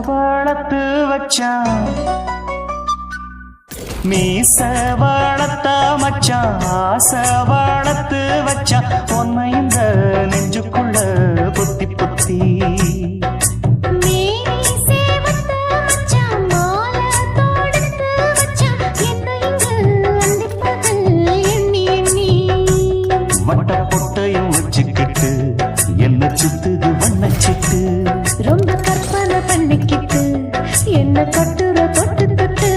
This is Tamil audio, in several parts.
வளர்த்து வச்சான் மீச வளர்த்த மச்சான் ஆசை வளர்த்து வச்சான் உன்னை இந்த நெஞ்சுக்குள்ள பொத்தி பொத்தி வட்ட பொட்டையும் வச்சுக்கிட்டு என்ன சுத்துது வண்ணச்சிட்டு ரொம்ப கற்பனை பண்ணிக்கிட்டு என்ன கட்டுற தொட்டு தொட்டு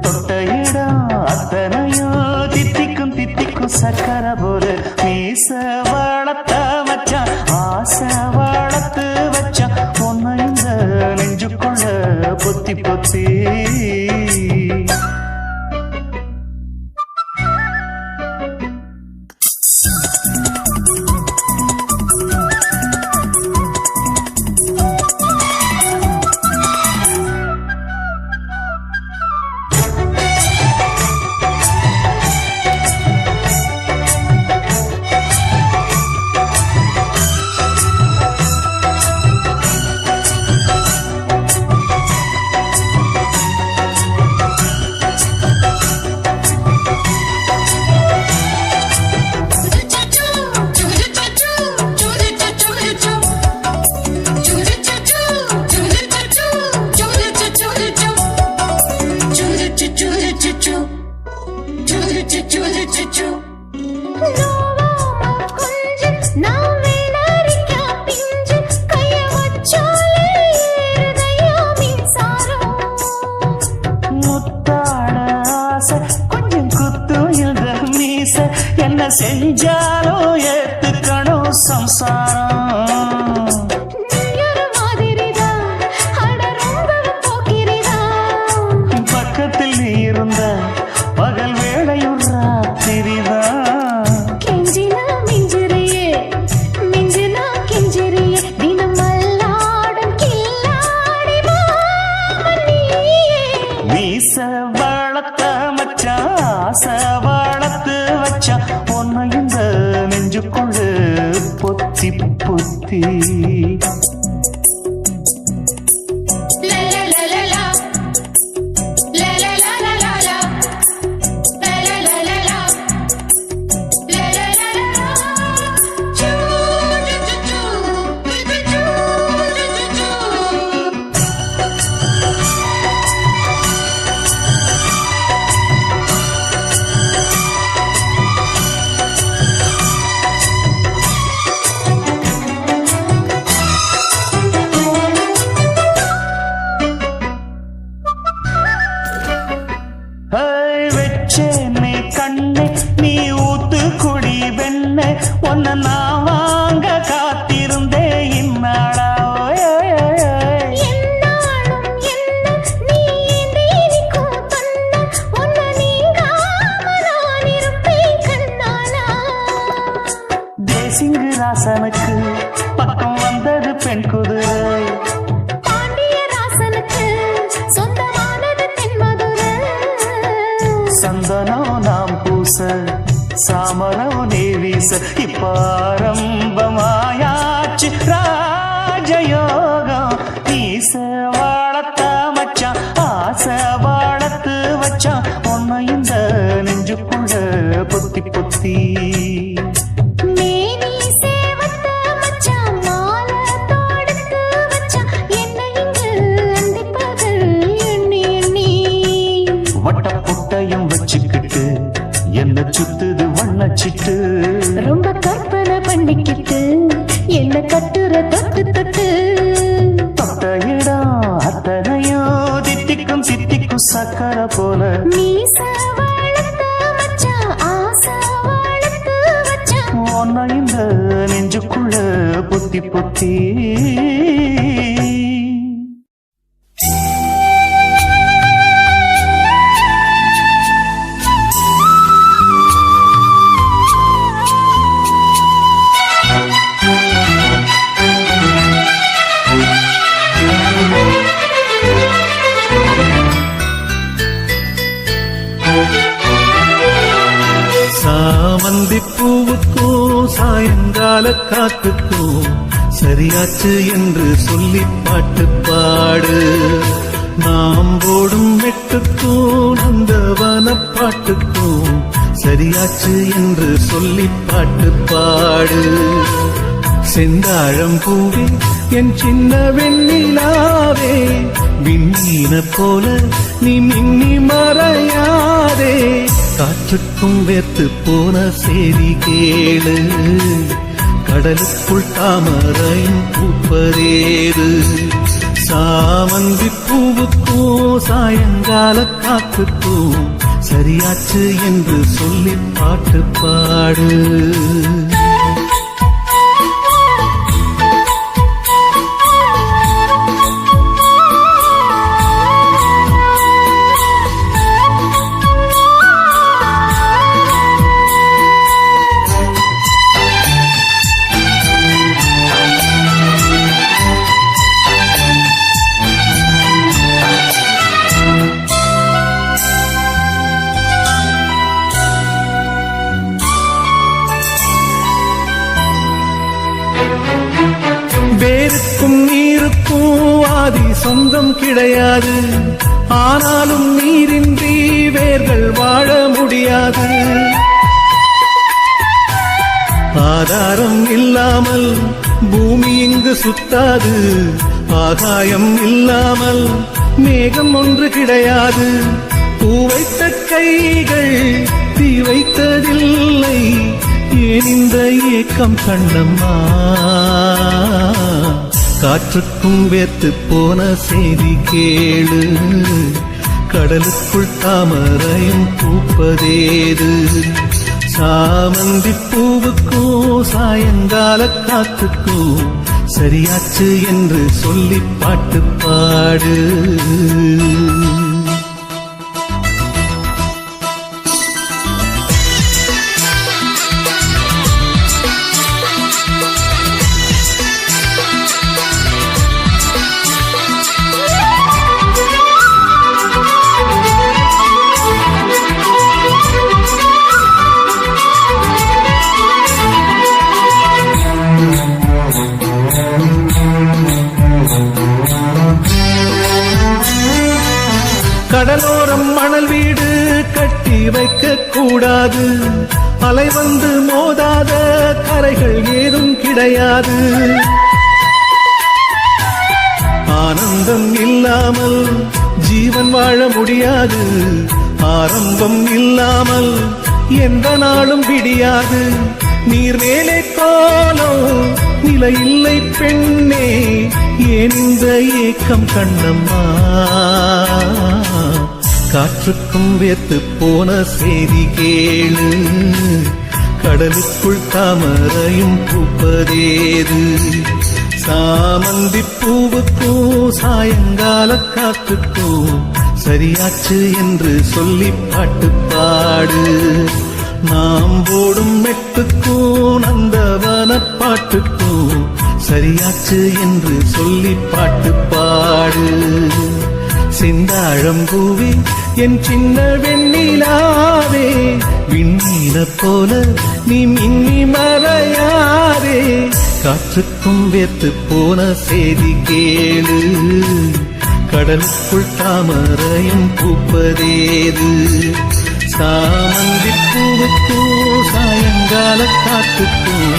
தொட்ட இடம் அத்தனையோ தித்திக்கும் தித்திக்கும் சக்கரை போல மீச வளர்த்த வச்சான் ஆசை வளர்த்து வச்சான் உன்னை இந்த நெஞ்சுக்குள்ள பொத்தி பொத்தி என்ன செஞ்சாலும் ஏத்துக்கணும் சம்சாரம் பக்கத்தில் நீ இருந்த பகல் வேளையும் ராத்திரிதான் கெஞ்சினா மிஞ்சிறியே மிஞ்சினா கெஞ்சிறியே தினம் மல்லாடும் கில்லாடி மாமணியே மீச வளர்த்த மச்சான் ஆசை வளர்த்து வச்சான் உன்னை இந்த நெஞ்சுக்குள்ள பொத்தி பொத்தி வெச்சேனே கண்ணே நீ ஊத்து குடி வெண்ணே உன்னை நான் வாங்க காத்திருந்தே இந்நாளா தேசிங்கு ராசனுக்கு பக்கம் வந்தது பெண் குதிரை சந்தனம் நாம் பூச சாமரம் நீ வீச இப்பாரம்பமாயாச்சு ராஜயோகம் ஈச வாழத்த மச்சான் ஆசை வாழத்து வச்சான் உன்னை இந்த நெஞ்சுக்குள்ள பொத்தி பொத்தி வச்சுக்கிட்டு என்ன சுத்துது வண்ணச்சிட்டு ரொம்ப கற்பனை பண்ணிக்கிட்டு என்ன கட்டுற தொட்டு தொட்டு தொட்ட இடம் அத்தனையோ தித்திக்கும் தித்திக்கும் சக்கரை போல மீச வளர்த்த மச்சான் ஆசை வளர்த்து வச்சான் உன்னை இந்த நெஞ்சுக்குள்ள பொத்தி பொத்தி சாமந்திப்பூவுக்கும் சாயங்கால காத்துக்கும் சரியாச்சு என்று சொல்லி பாட்டு பாடு. நாம் போடும் மெட்டுக்கும் நந்தவன பாட்டுக்கும் சரியாச்சு என்று சொல்லி பாட்டு பாடு. செந்தாழம் பூவே என் சின்ன வெண்ணிலாவே, விண்ணீன போல நீ மின்னி மறையாதே. காற்றுக்கும் வேர்த்து போன செய்தி கேளு, கடலுக்குள் தாமரையும் பூப்பதேது. சாமந்தி பூவுக்கும் சாயங்கால காத்துக்கும் சரியாச்சு என்று சொல்லி பாட்டு பாடு. வேருக்கும் நீருக்கும் ஆதி சொந்தம் கிடையாது, ஆனாலும் நீரின்றி வேர்கள் வாழ முடியாது. ஆதாரம் இல்லாமல் பூமி இங்கு சுத்தாது, ஆகாயம் இல்லாமல் மேகம் ஒன்று கிடையாது. பூ வைத்த கைகள் தீ வைத்ததில்லை, ஏன் இந்த ஏக்கம் கண்ணம்மா? காற்றுக்கும் வேத்து போன செய்தி கேளு, கடலுக்குள் தாமரையும் பூப்பதேது. சாமந்தி பூவுக்கும் சாயங்கால காத்துக்கும் சரியாச்சு என்று சொல்லி பாட்டு பாடு. கடலோரம் மணல் வீடு கட்டி வைக்க கூடாது, அலை வந்து மோதாத கரைகள் ஏதும் கிடையாது. ஆனந்தம் இல்லாமல் ஜீவன் வாழ முடியாது, ஆரம்பம் இல்லாமல் எந்த நாளும் விடியாது. நீர் மேலே கோலம் நிலை இல்லை பெண்ணே, ஏன் இந்த ஏக்கம் கண்ணம்மா? காற்றுக்கும் வேத்து போன செய்தி கேளு, கடலுக்குள் தாமரையும் பூப்பதேது. சாமந்தி பூவுக்கும் சாயங்கால காத்துக்கும் சரியாச்சு என்று சொல்லி பாட்டு பாடு. நாம் போடும் மெட்டுக்கும் நந்தவன பாட்டுக்கும் சரியாச்சு என்று சொல்லி பாட்டு பாடு. செந்தாழம் பூவே என் சின்ன வெண்ணிலாவே, விண்ணீன போல நீ மின்னி மறையாதே. காற்றுக்கும் வேத்து போன செய்தி கேளு, கடலுக்குள் தாமரையும் பூப்பதேது. சாமந்தி பூவுக்கும் சாயங்கால காத்துக்கும்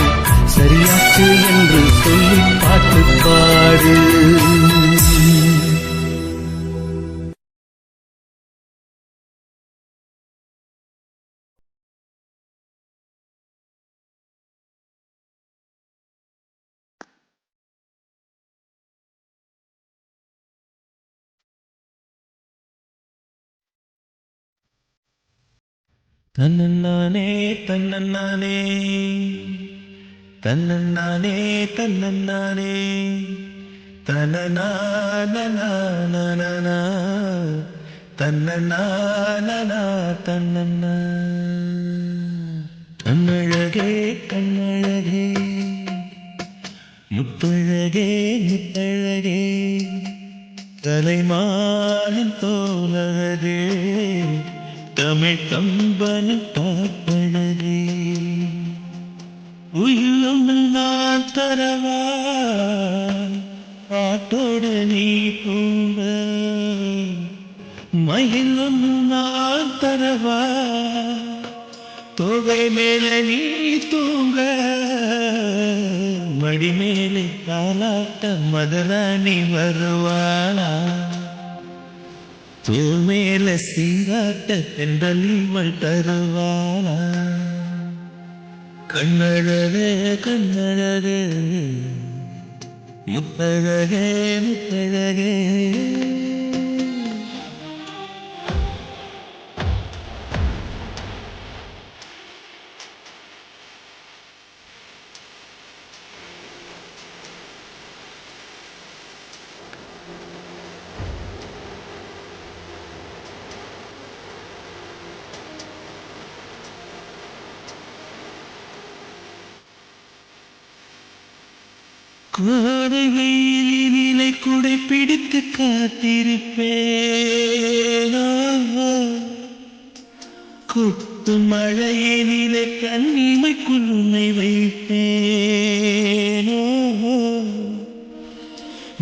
சரியாச்சு என்று சொல்லி பாட்டு பாடு. தன்னன்னானே தன்னன்னானே தன்னன்னானே தன்னன்னானே தன்னனானனானனா தன்னனானனா தன்னன்னா. கண்ணழகே கண்ணழகே முத்தழகே முத்தழகே தலைமானின் தோலழகே தமிழ் கம்பன் காப்பழகே உயிரும் நான் தரவா பாட்டோடு நீ தூங்க மயில் ஒன்று நான் தரவா தொகை மேலே நீ தூங்க மடி மேலே காலாட்ட மதுராணி வருவாளா தூள் மேல சீராட்ட தென்றல் இவள் தருவாளா கண்ணழகே கண்ணழகே முத்தழகே முத்தழகே கோடை வெயிலிலே குடை பிடித்து காத்திருப்பேனோ குத்து மழையிலே கண்ணிமை குழுமை வைப்பேனோ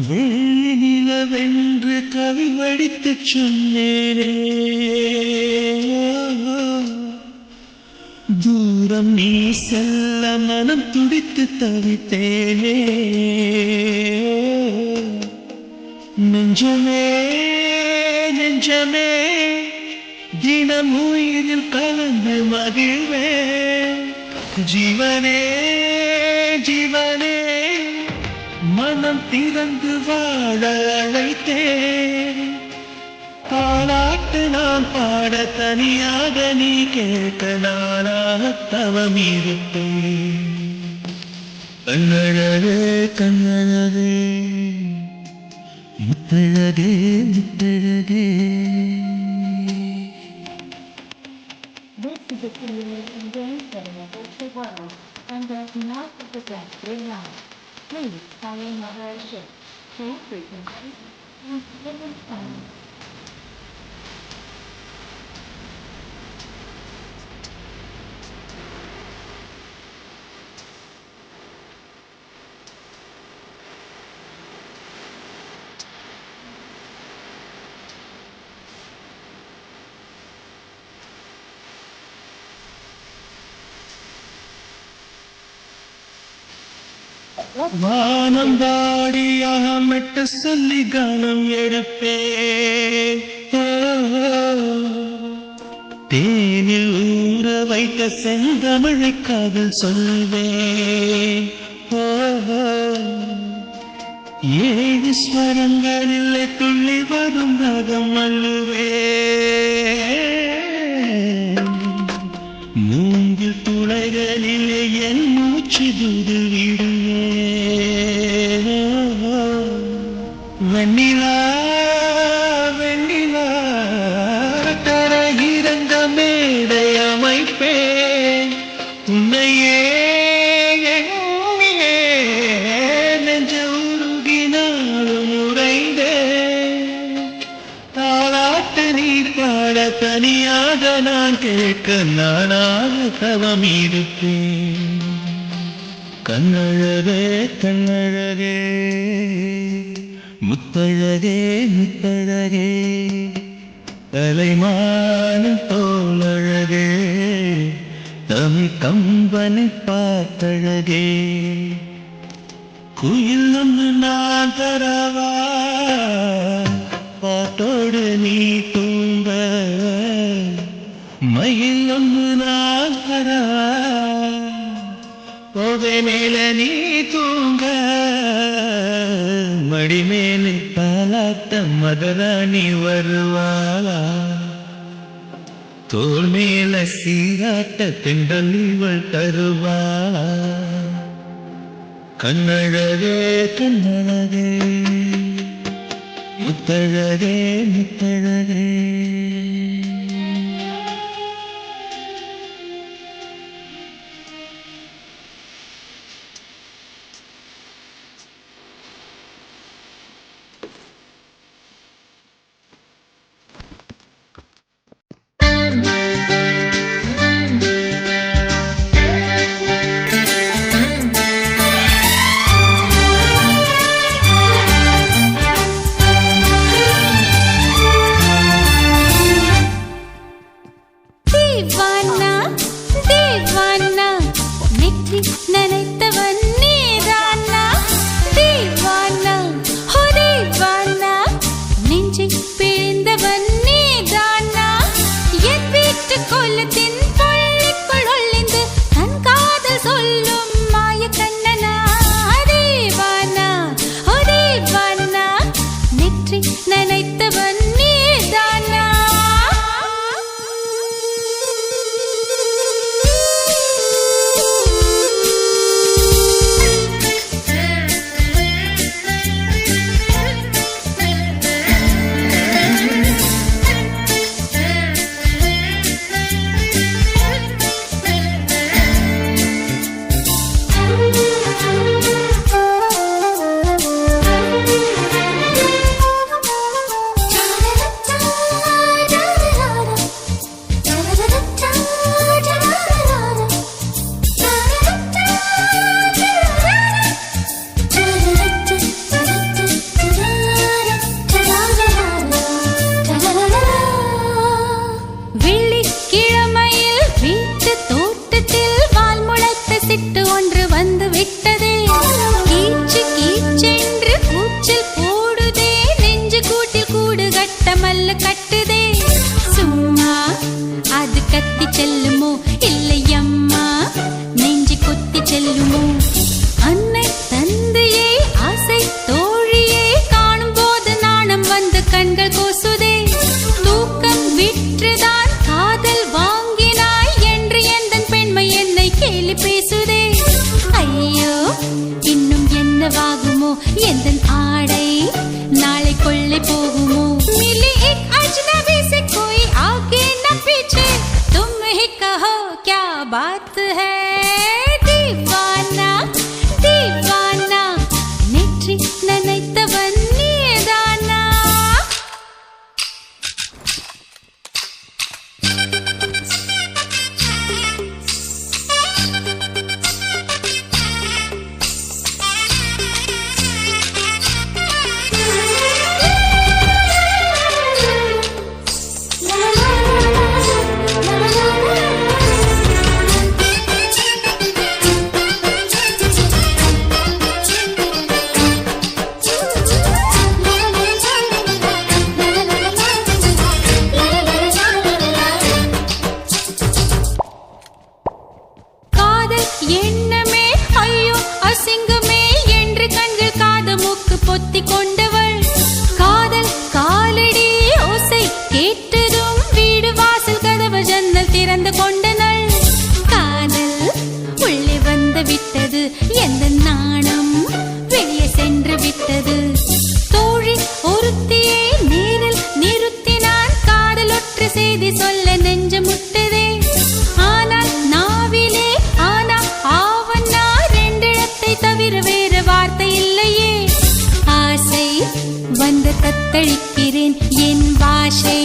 வெள்ளி நிலவென்று கவி வடித்து சொன்னேனே தூரம் நீ செல்ல மனம் துடித்து தவித்தேனே நெஞ்சமே நெஞ்சமே தினம் உயிரில் கலந்து மகிழ்வே ஜீவனே ஜீவனே மனம் திறந்து வாழ அழைத்தேன் தாலாட்டு நான் பாட தனியாக நீ கேட்க நானாக தவம் இருப்பேன் கண்ணழகே கண்ணழகே முத்தழகே முத்தழகே This is a simulation game setting of the world, and does not represent reality. Please follow another shift, change frequency, and different sound. வானந்தாடியாக மெட்ட சொல்லி கானம் எடுப்பே தேனில் ஊற வைத்த செந்தமிழை காதல் சொல்வே ஏழு ஸ்வரங்களில் துள்ளி வரும் ராகம் அல்லுவே மூங்கில் துளைகளிலே என் மூச்சு துது விடுவே வெண்ணிலா வெண்ணிலா தரகிறந்த மேடை அமைப்பேன் உன்னையே எண்ணியே நெஞ்ச உருகினாலும் உறைந்தேன் தாலாட்டு நீர் பாட தனியாக நான் கேட்க நானாக தவம் இருப்பேன் கண்ணழகே கண்ணழகே முத்தழகே முத்தழகே தலைமான தோளழகே தமிழ் கம்பனை பார்த்தழகே குயில் ஒன்று நான் தரவா பாட்டோடு நீ தூங்க மயில் ஒன்று நான் தரவா போதை மேல நீ தூங்க மடி மேலே பாலாட்ட மதுராணி வருவாளா தோல் மேல சீராட்ட தென்றல் இவள் தருவாளா கண்ணழகே கண்ணழகே முத்தழகே முத்தழகே बात है दीवाना दीवाना नेற்றி நினைத்தவன் நீதானா எண்ணமே ஐயோ அசிங்கமே என்று கண்கள் காது மூக்கு பொத்தி கொண்டவள் காதல் காலடி ஓசை கேட்டதும் வீடு வாசல் கதவு ஜன்னல் திறந்து கொண்டனள் காதல் உள்ளே வந்து விட்டது எந்த நாணம் வெளியே சென்று விட்டது தோழி ஒருத்தியை நேரில் நிறுத்தினான் காதல் ஒற்ற செய்தி சொல்ல நெஞ்சு முட்டதே ஆனால் நாவிலே தவிர வேறு வார்த்தை இல்லையே ஆசை வந்து தத்தளிக்கிறேன் என் பாஷை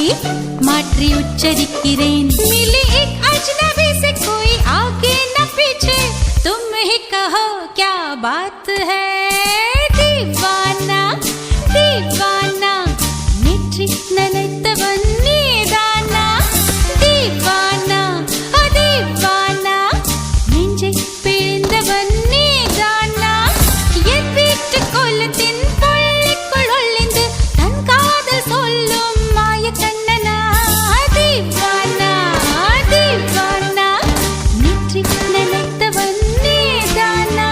மாற்றி உச்சரிக்கிறேன் मिली एक अजनबी से कोई आगे न पीछे तुम ही कहो क्या बात है दीवाना दीवाना नेற்றி நினைத்தவன் நீதானா दीवाना दीवाना நெஞ்சை பிழிந்தவன் கொல்லத்தின் பள்ளிக்குள் ஒளிந்து தன் காதல் சொல்லும் மாய கண்ணனா தீவானா தீவானா நேற்றி நினைத்தவன் நீதானா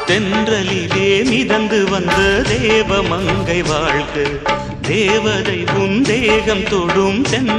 தென்றலிலே மிதந்து வந்த தேவமங்கை வாழ்க தேவதை உன் தேகம் தொடும்